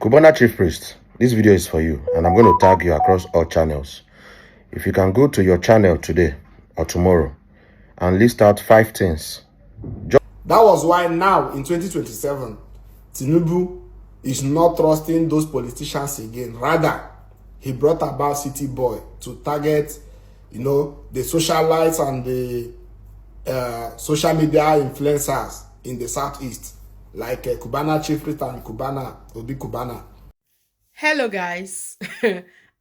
Cubana Chief Priest, this video is for you, and I'm going to tag you across all channels. If you can go to your channel today or tomorrow and list out 5 things. That was why now in 2027, Tinubu is not trusting those politicians again. Rather, he brought about City Boy to target, the socialites and the social media influencers in the Southeast, like Cubana Chief Priest and Cubana. Hello guys,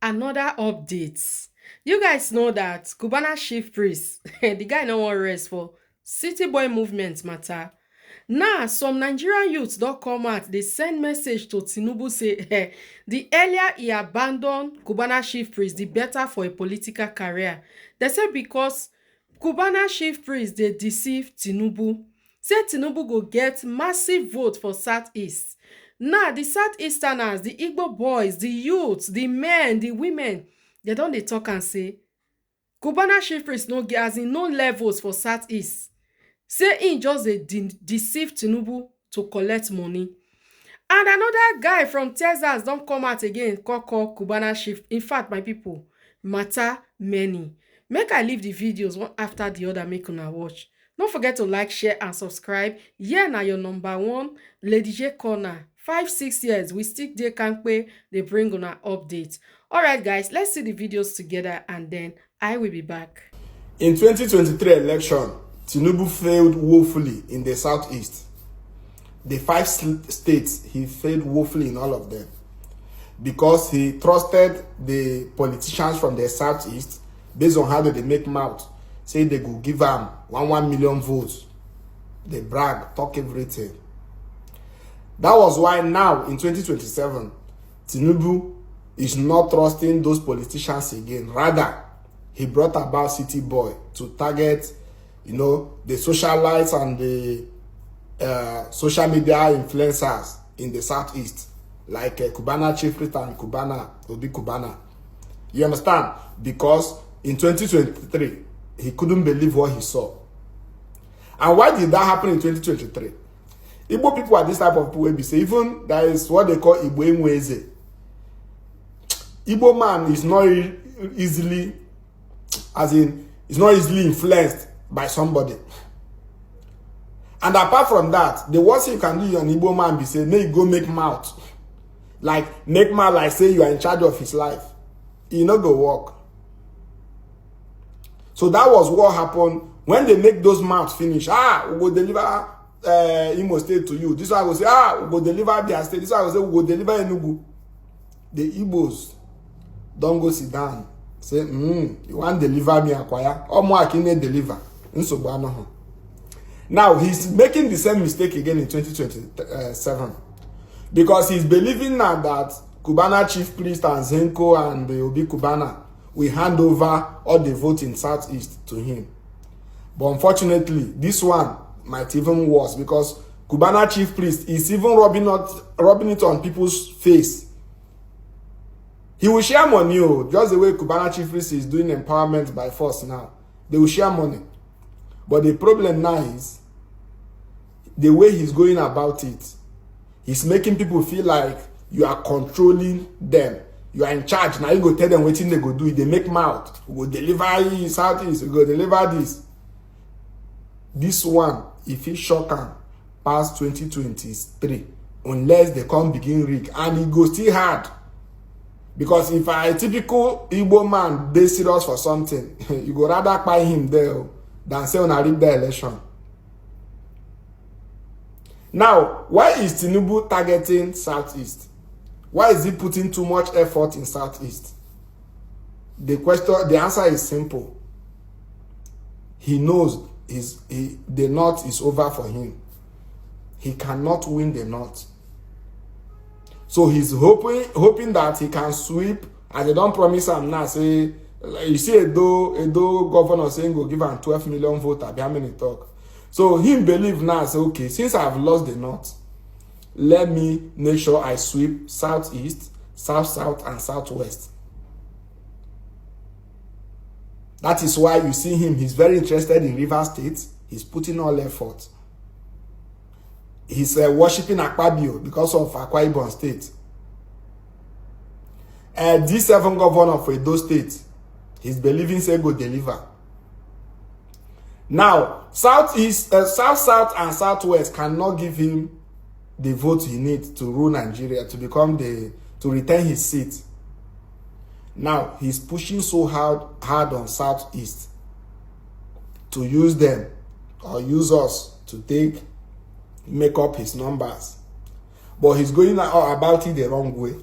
another update. You guys know that Cubana Chief Priest, the guy no one rest for City Boy movement matter. Now, some Nigerian youths don't come out, they send message to Tinubu say, the earlier he abandoned Cubana Chief Priest, the better for a political career. They say because Cubana Chief Priest, they deceive Tinubu. Say Tinubu go get massive vote for Southeast. Now, the Southeasterners, the Igbo boys, the youths, the men, the women, they don't they talk and say, Cubana Chief Priest no get as in no levels for Southeast. Say he just deceive Tinubu to collect money. And another guy from Tèars don't come out again, call Cubana Chief. In fact, my people, matter many. Make I leave the videos one after the other, make una watch. Don't forget to like, share, and subscribe. Here now your number one, Lady J Corner. 5-6 years, we stick there kampe, they bring on our update. Alright guys, let's see the videos together and then I will be back. In 2023 election, Tinubu failed woefully in the Southeast. The 5 states, he failed woefully in all of them. Because he trusted the politicians from the Southeast based on how they make mouth. Say they go give him 1 million votes. They brag, talk everything. That was why now in 2027, Tinubu is not trusting those politicians again. Rather, he brought about City Boy to target, the socialites and the social media influencers in the Southeast, like Cubana Chief Priest and Cubana. You understand? Because in 2023, he couldn't believe what he saw. And why did that happen in 2023? Igbo people are this type of people we say, even that is what they call Igbo Enweze. Igbo man is not easily, is not easily influenced by somebody. And apart from that, the worst thing you can do on Igbo man be say, may you go make mouth. Like, make mouth like say you are in charge of his life. He not go work. So that was what happened when they make those mouths finish. We will deliver Imo State to you. This one will say, we will deliver their state. This one will say, we will deliver Enugu. The Igbos don't go sit down. Say, you want to deliver me acquire? Or more I can deliver. Now, he's making the same mistake again in 2027. Because he's believing now that Cubana Chief Priest and Zenko and the Obi Cubana will hand over all the vote in Southeast to him. But unfortunately, this one might even worse because Cubana Chief Priest is even rubbing it on people's face. He will share money, just the way Cubana Chief Priest is doing empowerment by force now. They will share money. But the problem now is the way he's going about it. He's making people feel like you are controlling them. You are in charge. Now you go tell them what they go do. They make mouth. We go deliver Southeast. We go deliver this. This one, if he shock him past 2023, unless they come begin rig, and it goes still hard. Because if a typical Igbo man they serious for something, you go rather buy him there than say on a rig the election. Now, why is Tinubu targeting Southeast? Why is he putting too much effort in Southeast? The answer is simple. He knows the North is over for him. He cannot win the North. So he's hoping that he can sweep, and they don't promise him now, say, you see Edo governor saying go give him 12 million votes, how many talk. So him believe now, say, okay, since I've lost the North, let me make sure I sweep Southeast, South, and Southwest. That is why you see him, he's very interested in River State. He's putting all effort. He's worshipping Akpabio because of Akwa Ibom State. D7 governor for Edo State, he's believing say go deliver. Now, Southeast, South, and Southwest cannot give him the vote he needs to rule Nigeria, to retain his seat. Now, he's pushing so hard on Southeast to use them or use us to make up his numbers. But he's going about it the wrong way.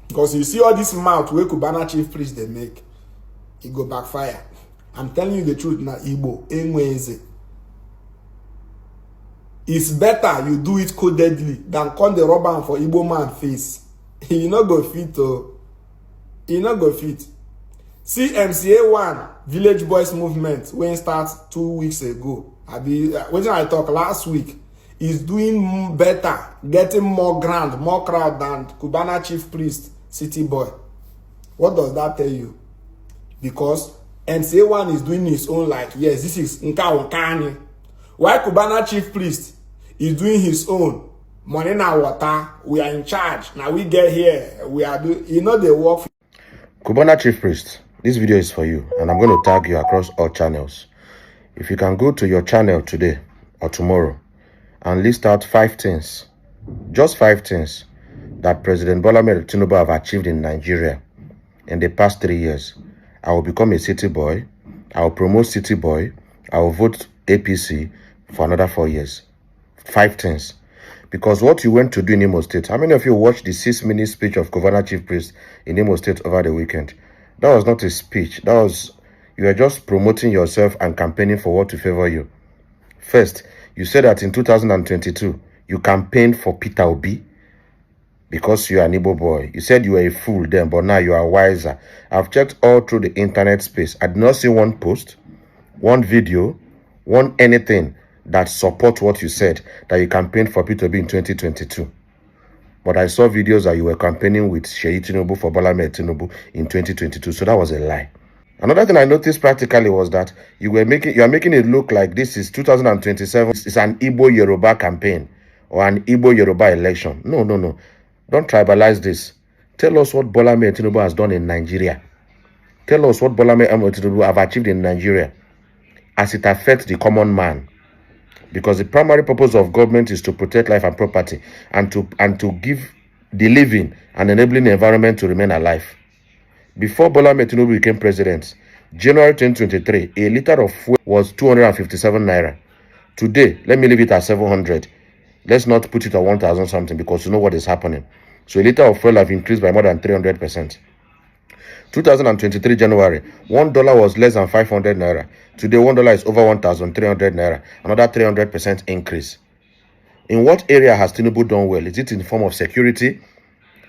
Because you see all this mouth where Cubana Chief Priest they make, it go backfire. I'm telling you the truth now, Igbo, enweze. It's better you do it codedly than come the rubber for Igbo man face. He not go fit oh. He not go fit. See MCA1 Village Boys Movement when start 2 weeks ago. When I talk last week, is doing better, getting more grand, more crowd than Cubana Chief Priest City Boy. What does that tell you? Because MCA1 is doing his own, like, yes, this is Nka Onkani. Why Cubana Chief Priest is doing his own? Money na water, we are in charge. Now we get here, we are doing, they work. Cubana Chief Priest, this video is for you, and I'm going to tag you across all channels. If you can go to your channel today or tomorrow and list out 5 things, just 5 things, that President Bola Tinubu have achieved in Nigeria in the past 3 years. I will become a city boy. I will promote city boy. I will vote APC for another 4 years. 5 things. Because what you went to do in Imo State, how many of you watched the 6-minute speech of Cubana Chief Priest in Imo State over the weekend? That was not a speech. You were just promoting yourself and campaigning for what to favor you. First, you said that in 2022, you campaigned for Peter Obi because you are an Igbo boy. You said you were a fool then, but now you are wiser. I've checked all through the internet space. I did not see one post, one video, one anything that support what you said, that you campaigned for Peter Obi in 2022. But I saw videos that you were campaigning with Tinubu for Bola Tinubu in 2022. So that was a lie. Another thing I noticed practically was that you are making it look like this is 2027. It's an Igbo Yoruba campaign or an Igbo Yoruba election. No. Don't tribalize this. Tell us what Bola Tinubu has done in Nigeria. Tell us what Bola Tinubu have achieved in Nigeria as it affects the common man. Because the primary purpose of government is to protect life and property and to give the living and enabling environment to remain alive. Before Bola Tinubu became president, January 2023, a liter of fuel was 257 naira. Today, let me leave it at 700. Let's not put it at 1,000 something because you know what is happening. So a liter of fuel have increased by more than 300%. 2023 January, $1 was less than 500 naira. Today, $1 is over 1,300 naira. Another 300% increase. In what area has Tinubu done well? Is it in the form of security?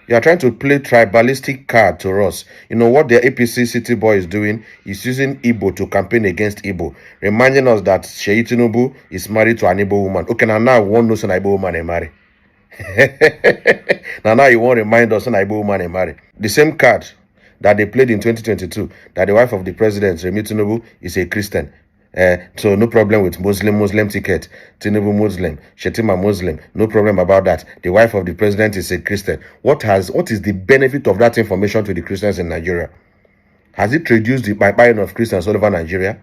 You are trying to play tribalistic card to us. You know what the APC city boy is doing? He's using Igbo to campaign against Igbo, reminding us that Tinubu is married to an Igbo woman. Okay, now one knows an Igbo woman and marry. now you won't remind us an Igbo woman and marry. The same card that they played in 2022, that the wife of the president, Tinubu, is a Christian. So no problem with Muslim ticket. Tinubu Muslim, Shetima Muslim, no problem about that. The wife of the president is a Christian. What is the benefit of that information to the Christians in Nigeria? Has it reduced the buying of Christians all over Nigeria?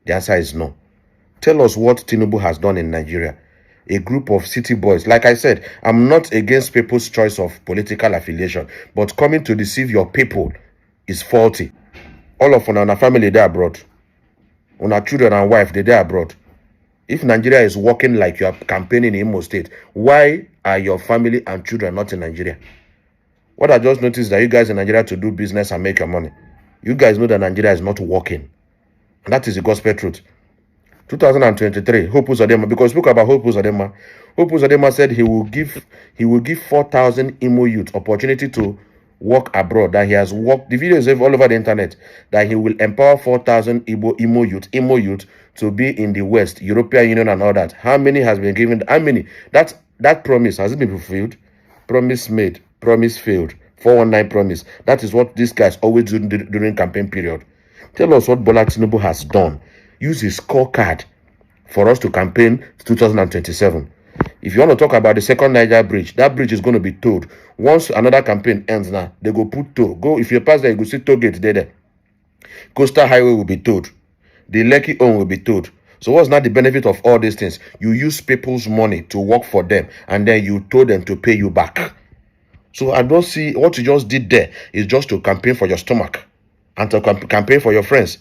The answer is no. Tell us what Tinubu has done in Nigeria. A group of city boys. Like I said, I'm not against people's choice of political affiliation, but coming to deceive your people is faulty. All of our family, they are abroad. Our children and wife, they are abroad. If Nigeria is working like you are campaigning in Imo State, why are your family and children not in Nigeria? What I just noticed is that you guys in Nigeria to do business and make your money. You guys know that Nigeria is not working. And that is the gospel truth. 2023, Hope Uzodinma, because we spoke about Hope Uzodinma. Hope Uzodinma said he will give 4,000 Imo youth opportunity to work abroad, that he has worked, the video is all over the internet, that he will empower 4,000 Imo youth to be in the West, European Union and all that. How many has been given? How many? That promise, has it been fulfilled? Promise made, promise failed. 419 promise. That is what these guys always do during campaign period. Tell us what Bola Tinubu has done. Use his scorecard for us to campaign 2027. If you want to talk about the second Niger bridge, that bridge is going to be towed. Once another campaign ends now, they go put toll. Go, if you pass there, you go see toll gate there. Coastal highway will be towed. The Lekki own will be towed. So what's not the benefit of all these things? You use people's money to work for them, and then you told them to pay you back. So I don't see what you just did there is just to campaign for your stomach and to campaign for your friends.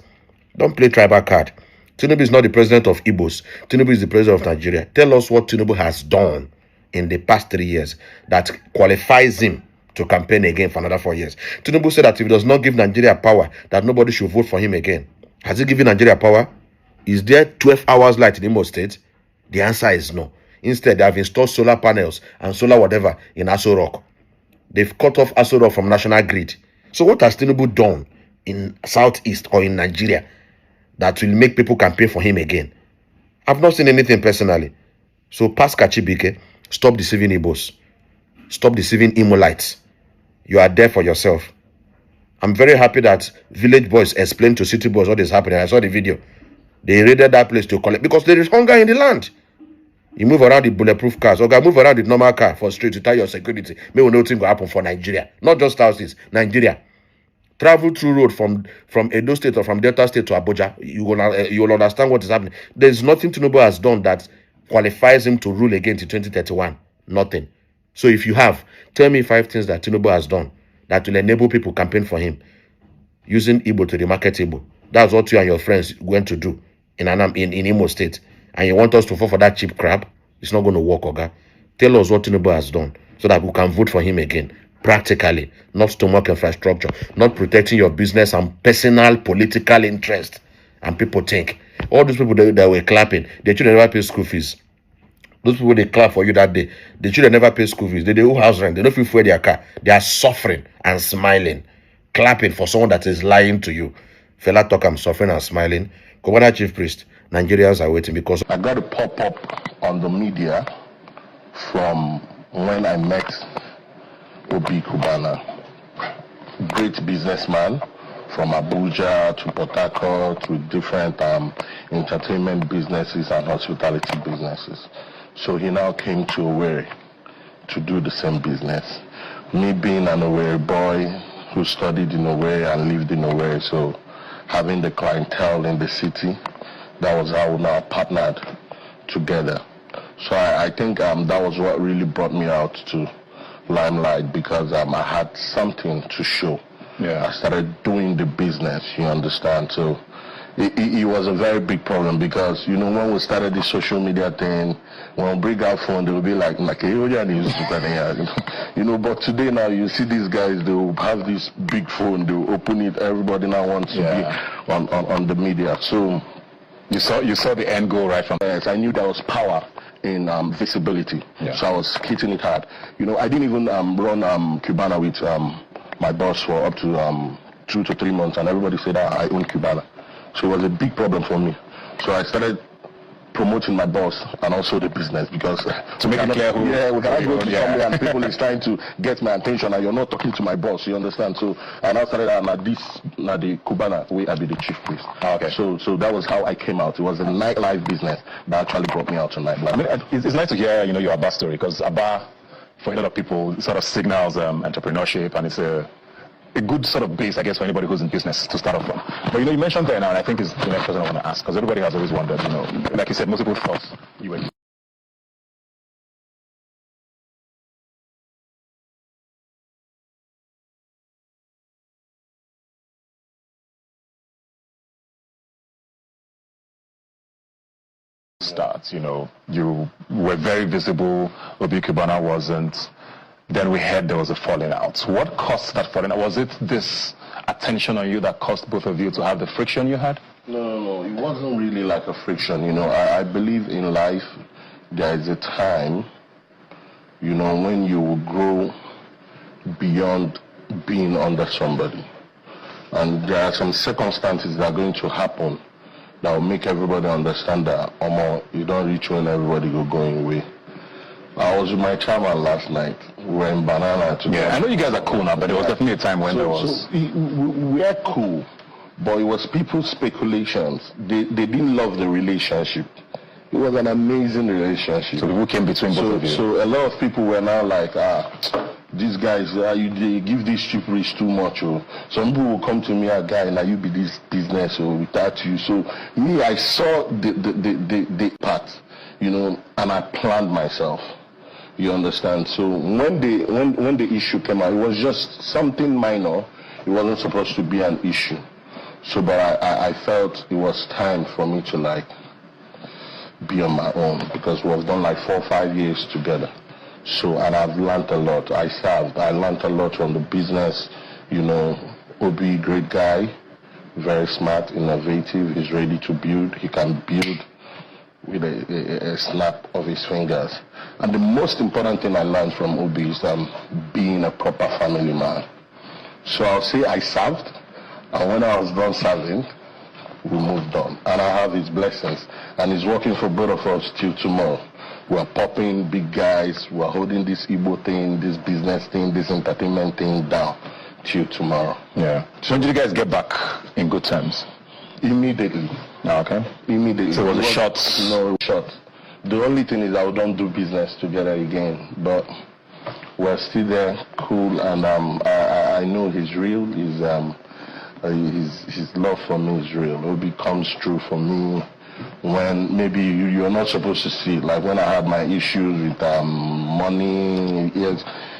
Don't play tribal card. Tinubu is not the president of Igbos. Tinubu is the president of Nigeria. Tell us what Tinubu has done in the past 3 years that qualifies him to campaign again for another 4 years. Tinubu said that if he does not give Nigeria power, that nobody should vote for him again. Has he given Nigeria power? Is there 12 hours light in Imo State? The answer is no. Instead, they have installed solar panels and solar whatever in Aso Rock. They've cut off Aso Rock from national grid. So what has Tinubu done in Southeast or in Nigeria that will make people campaign for him again? I've not seen anything personally. So pass Kachibike, stop deceiving Igbos. Stop deceiving Imolites. You are there for yourself. I'm very happy that village boys explained to city boys what is happening. I saw the video. They raided that place to collect because there is hunger in the land. You move around the bulletproof cars. Okay, move around the normal car for street to tell your security. Maybe nothing will happen for Nigeria. Not just Southeast, Nigeria. Travel through road from Edo State or from Delta State to Abuja. You will understand what is happening. There's nothing Tinubu has done that qualifies him to rule again to 2031. Nothing. So if you have, tell me 5 things that Tinubu has done that will enable people campaign for him using Igbo to remarket Igbo. That's what you and your friends went to do in Imo State. And you want us to fall for that cheap crap? It's not going to work, Oga. Tell us what Tinubu has done so that we can vote for him again. Practically, not stomach infrastructure, not protecting your business and personal political interest. And people think, all those people that were clapping, they should never pay school fees. Those people they clap for you that day, they should never pay school fees. They do house rent. They don't feel for their car. They are suffering and smiling, clapping for someone that is lying to you. Fella talk, I'm suffering and smiling. Cubana Chief Priest, Nigerians are waiting because I got a pop-up on the media from when I met Obi Cubana, great businessman from Abuja to Port Harcourt with different entertainment businesses and hospitality businesses. So he now came to Owerri to do the same business. Me being an Owerri boy who studied in Owerri and lived in Owerri, so having the clientele in the city, that was how we now partnered together. So I think that was what really brought me out to limelight, because I had something to show. Yeah. I started doing the business, you understand. So it was a very big problem, because, you know, when we started this social media thing, when we bring our phone, they will be like, you know, but today now you see these guys, they will have this big phone, they will open it, everybody now wants to be on the media. So you saw the end goal right from there. Yes, I knew there was power in visibility. Yeah. So I was hitting it hard. You know, I didn't even run Cubana with my boss for up to 2 to 3 months, and everybody said I own Cubana. So it was a big problem for me. So I started promoting my boss and also the business, because to make it clear who, we cannot go to somewhere and people is trying to get my attention and you're not talking to my boss, you understand? So I now started the Cubana way I be the chief priest. Okay. So that was how I came out. It was a nightlife business that actually brought me out to nightlife. I mean, it's nice to hear, you know, your Abba story, because Abba, for a lot of people, sort of signals entrepreneurship, and it's a good sort of base, I guess, for anybody who's in business to start off from. But, you know, you mentioned there now, and I think it's the next question I want to ask, because everybody has always wondered, you know, like you said, most people thought you were starts, you know, you were very visible, Obi Cubana wasn't. Then we heard there was a falling out. What caused that falling out? Was it this attention on you that caused both of you to have the friction you had? No, it wasn't really like a friction. You know, I believe in life there is a time, you know, when you will grow beyond being under somebody. And there are some circumstances that are going to happen that will make everybody understand that, you don't reach when everybody go going away. I was with my chairman last night. We were in Banana together. Yeah, I know you guys are cool now, but there was definitely a time when there was... we are cool, but it was people's speculations. They didn't love the relationship. It was an amazing relationship. So people came between both of you. So a lot of people were now like, these guys, they give this Chief Priest too much. Oh. Some people will come to me, guy, now you be this business or without you. So me, I saw the part, you know, and I planned myself. You understand? So when the issue came out, it was just something minor. It wasn't supposed to be an issue. So, but I felt it was time for me to like be on my own, because we've done like 4 or 5 years together. So, and I've learned a lot. I learned a lot from the business. You know, Obi, great guy, very smart, innovative. He's ready to build. He can build with a snap of his fingers. And the most important thing I learned from Obi is being a proper family man. So I'll say I served, and when I was done serving, we moved on. And I have his blessings. And he's working for both of us till tomorrow. We're popping big guys, we're holding this Igbo thing, this business thing, this entertainment thing down till tomorrow. Yeah. So did you guys get back in good terms? Immediately. Oh, okay. Immediately. So it was a shot? No, shot. The only thing is I don't do business together again, but we're still there, cool, and I know he's real. His love for me is real. Obi comes true for me when maybe you're not supposed to see it. Like when I had my issues with money,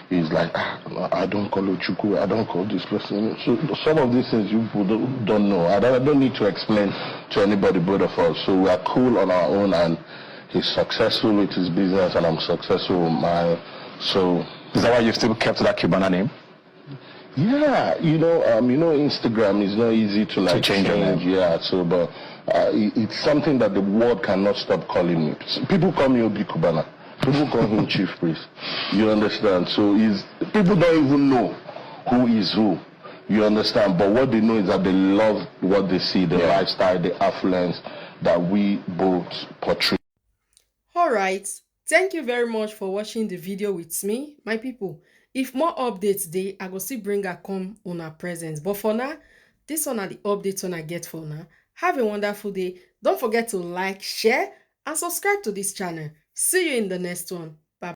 he's like, I don't call Ochuku, I don't call this person. So some of these things you don't know. I don't need to explain to anybody but of us. So we are cool on our own, and he's successful with his business, and I'm successful with mine. So is that why you've still kept that Cubana name? Yeah, you know, Instagram is not easy to like change your name. Yeah, so but it's something that the world cannot stop calling me. People call me Obi Cubana. People call him Chief Priest. You understand? So people don't even know who is who. You understand? But what they know is that they love what they see, the lifestyle, the affluence that we both portray. All right. Thank you very much for watching the video with me, my people. If more updates dey, I go still bring her come on her presence. But for now, this one are the updates on I get for now. Have a wonderful day. Don't forget to like, share, and subscribe to this channel. See you in the next one.